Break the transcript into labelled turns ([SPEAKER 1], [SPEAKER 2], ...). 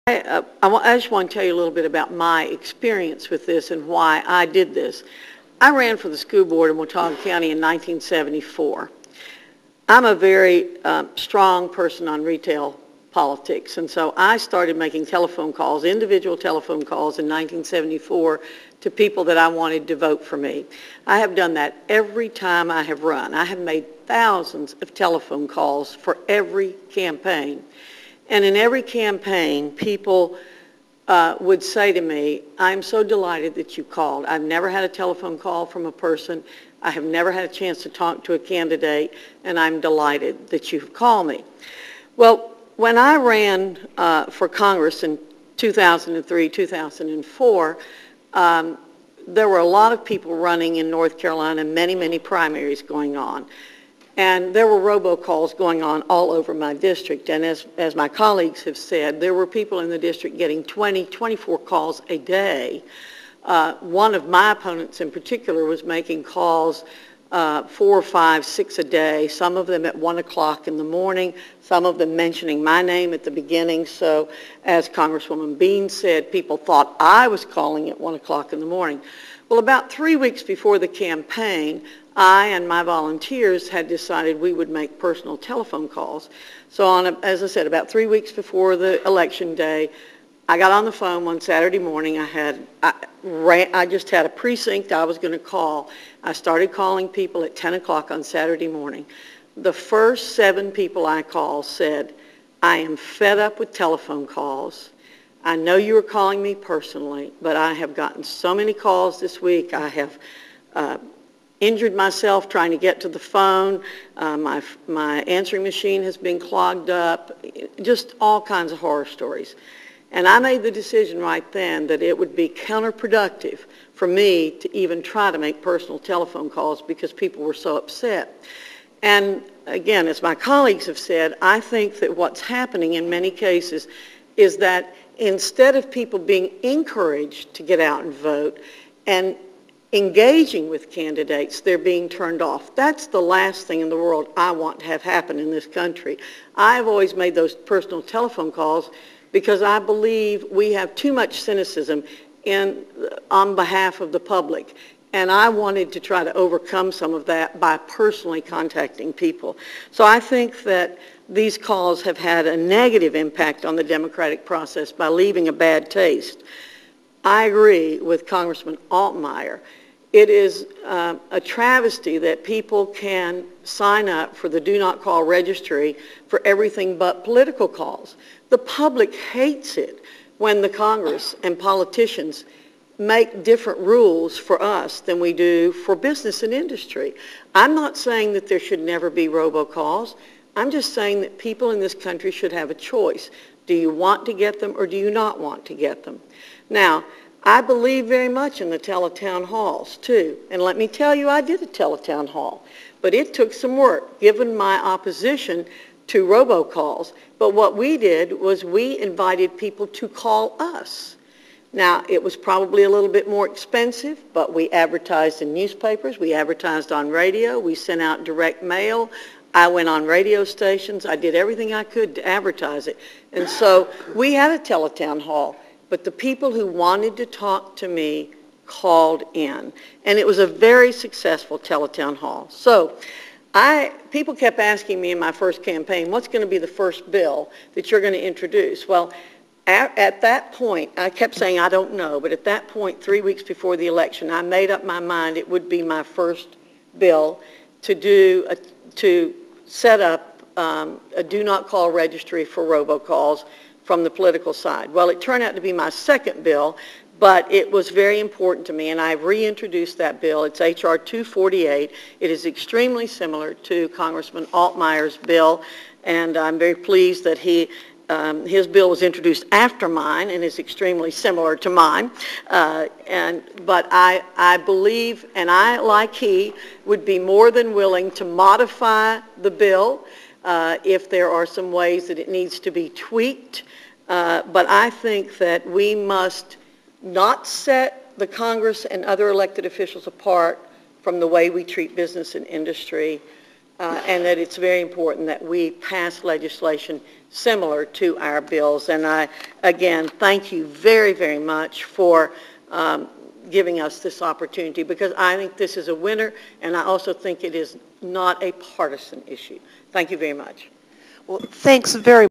[SPEAKER 1] I just want to tell you a little bit about my experience with this and why I did this. I ran for the school board in Watauga County in 1974. I'm a very strong person on retail politics, and so I started making telephone calls, individual telephone calls in 1974 to people that I wanted to vote for me. I have done that every time I have run. I have made thousands of telephone calls for every campaign. And in every campaign, people would say to me, I'm so delighted that you called. I've never had a telephone call from a person. I have never had a chance to talk to a candidate, and I'm delighted that you've called me. Well, when I ran for Congress in 2003, 2004, there were a lot of people running in North Carolina, many, many primaries going on. And there were robocalls going on all over my district. And as my colleagues have said, there were people in the district getting 20, 24 calls a day. One of my opponents in particular was making calls 4, 5, 6 a day, some of them at 1 o'clock in the morning, some of them mentioning my name at the beginning. So as Congresswoman Bean said, people thought I was calling at 1 o'clock in the morning. Well, about 3 weeks before the campaign, I and my volunteers had decided we would make personal telephone calls. So as I said, about 3 weeks before the election day, I got on the phone one Saturday morning. I just had a precinct I was going to call. I started calling people at 10 o'clock on Saturday morning. The first 7 people I called said, I am fed up with telephone calls. I know you were calling me personally, but I have gotten so many calls this week. I have injured myself trying to get to the phone. My answering machine has been clogged up. Just all kinds of horror stories. And I made the decision right then that it would be counterproductive for me to even try to make personal telephone calls because people were so upset. And again, as my colleagues have said, I think that what's happening in many cases is that instead of people being encouraged to get out and vote and engaging with candidates, they're being turned off. That's the last thing in the world I want to have happen in this country. I've always made those personal telephone calls because I believe we have too much cynicism on behalf of the public. And I wanted to try to overcome some of that by personally contacting people. So I think that these calls have had a negative impact on the democratic process by leaving a bad taste. I agree with Congressman Altmaier. It is a travesty that people can sign up for the Do Not Call registry for everything but political calls. The public hates it when the Congress and politicians make different rules for us than we do for business and industry. I'm not saying that there should never be robocalls. I'm just saying that people in this country should have a choice. Do you want to get them or do you not want to get them? Now, I believe very much in the teletown halls, too. And let me tell you, I did a teletown hall. But it took some work, given my opposition to robocalls. But what we did was we invited people to call us. Now, it was probably a little bit more expensive, but we advertised in newspapers, we advertised on radio, we sent out direct mail. I went on radio stations. I did everything I could to advertise it. And so we had a teletown hall. But the people who wanted to talk to me called in. And it was a very successful teletown hall. So people kept asking me in my first campaign, what's going to be the first bill that you're going to introduce? Well, at that point, I kept saying, I don't know. But at that point, 3 weeks before the election, I made up my mind it would be my first bill to set up a Do Not Call registry for robocalls from the political side. Well, it turned out to be my second bill, but it was very important to me, and I've reintroduced that bill. It's H.R. 248. It is extremely similar to Congressman Altmaier's bill, and I'm very pleased that his bill was introduced after mine and is extremely similar to mine. But I believe, and I, like he, would be more than willing to modify the bill if there are some ways that it needs to be tweaked. But I think that we must not set the Congress and other elected officials apart from the way we treat business and industry. and that it's very important that we pass legislation similar to our bills. And I, again, thank you very, very much for giving us this opportunity, because I think this is a winner, and I also think it is not a partisan issue. Thank you very much.
[SPEAKER 2] Well, thanks very much.